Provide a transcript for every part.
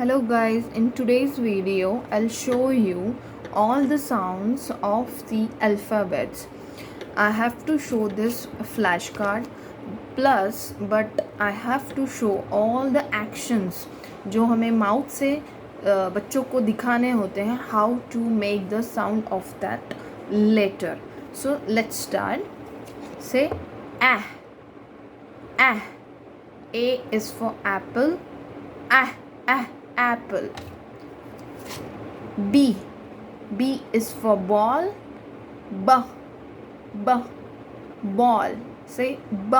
Hello guys, in today's video I'll show you all the sounds of the alphabets. I have to show this flashcard plus but I have to show all the actions जो हमें mouth से बच्चों को दिखाने होते हैं, how to make the sound of that letter. So let's start. Say ah, ah. A is for apple. Ah, ah, apple. B. B is for ball. B. B. Ball. Say b.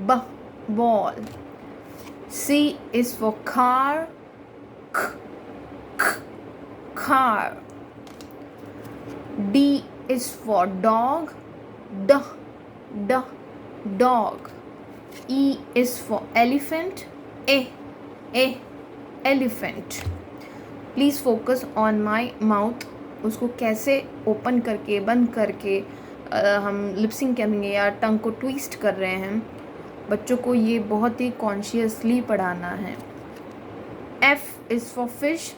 B. Ball. C is for car. K. K. Car. D is for dog. D. D. Dog. E is for elephant. A. A. Elephant. Please focus on my mouth. उसको कैसे open करके बंद करके हम lip sync करेंगे या टंग को twist कर रहे हैं, बच्चों को ये बहुत ही कॉन्शियसली पढ़ाना है. F is for fish.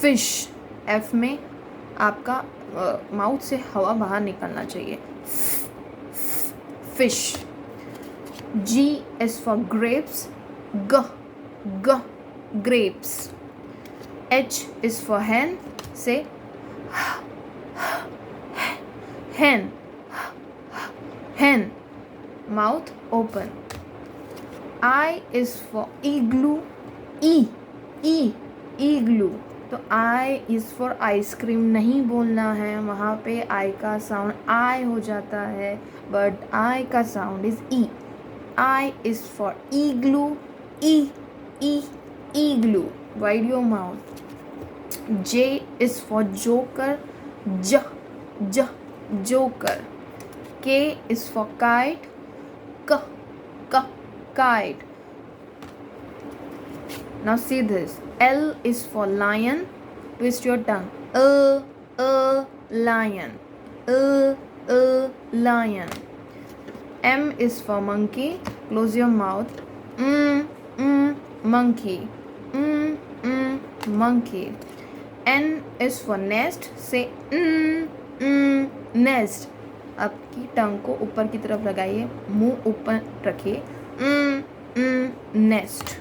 Fish. F में आपका माउथ से हवा बाहर निकलना चाहिए. Fish. G is for grapes. G. G. Grapes. H is for hen. Say hen. Hen. Mouth open. I is for igloo. E. E. Igloo. तो I is for ice cream नहीं बोलना है, वहाँ पे I का साउंड I हो जाता है, बट I का sound is E. I is for igloo. E. E. Igloo. Wide your mouth. J is for joker. J. J. Joker. K is for kite. K. K. Kite. Now see this. L is for lion. Twist your tongue. Lion. Lion. M is for monkey. Close your mouth. Monkey. Monkey. N is for nest. Say nest. आपकी टंग को ऊपर की तरफ लगाइए, मुंह ऊपर रखिए. Nest.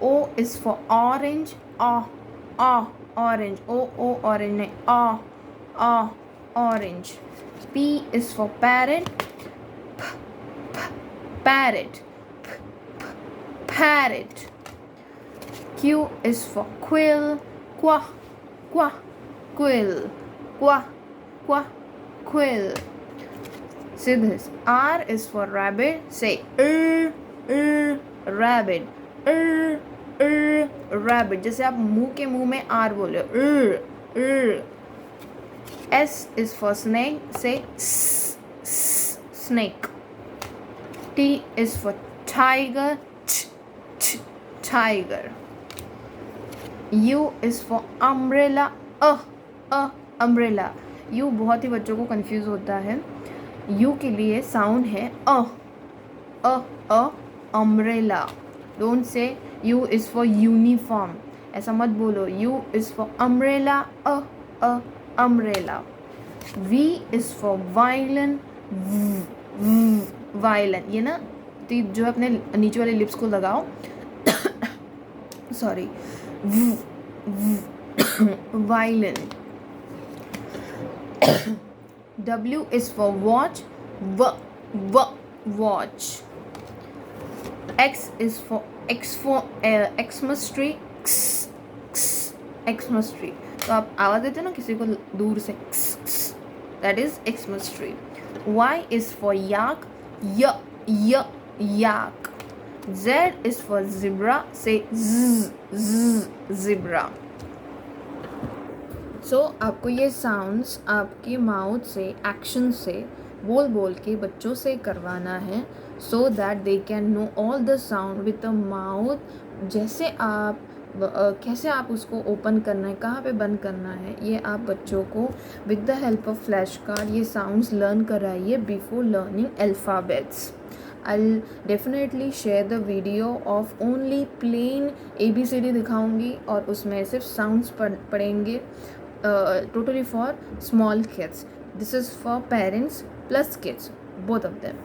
O is for orange. Orange. O orange नहीं, orange. P is for parrot. Parrot. Parrot. Q is for quill. Quill. Quill. See this. R is for rabbit. Say rabbit. Rabbit. जैसे आप मुंह में R बोले. S is for snake. Say snake. T is for tiger. Tiger. U is for umbrella. Umbrella. U बहुत ही बच्चों को confuse होता है. U के लिए साउंड है umbrella. Don't say U is for uniform. ऐसा मत बोलो. U is for umbrella. Umbrella. V is for violin. Violin. ये ना जो अपने नीचे वाले लिप्स को लगाओ. Sorry. Violin. W is for watch. Watch. X is for Xmas tree. Xmas tree. तो आप आवाज़ देते हो ना किसी को दूर से, that is Xmas tree. Y is for yak. Yak. Z is for zebra. Say zebra. So आपको ये साउंड्स आपके माउथ से, एक्शन से, बोल के बच्चों से करवाना है, so that they can know all the sound with the mouth. जैसे आप कैसे आप उसको ओपन करना है, कहाँ पे बंद करना है, ये आप बच्चों को with the help of flash card ये साउंड्स लर्न कराइए before learning alphabets. I'll definitely share the video of only plain ABCD दिखाऊंगी और उसमें सिर्फ sounds पढ़ेंगे, totally for small kids. This is for parents plus kids, both of them.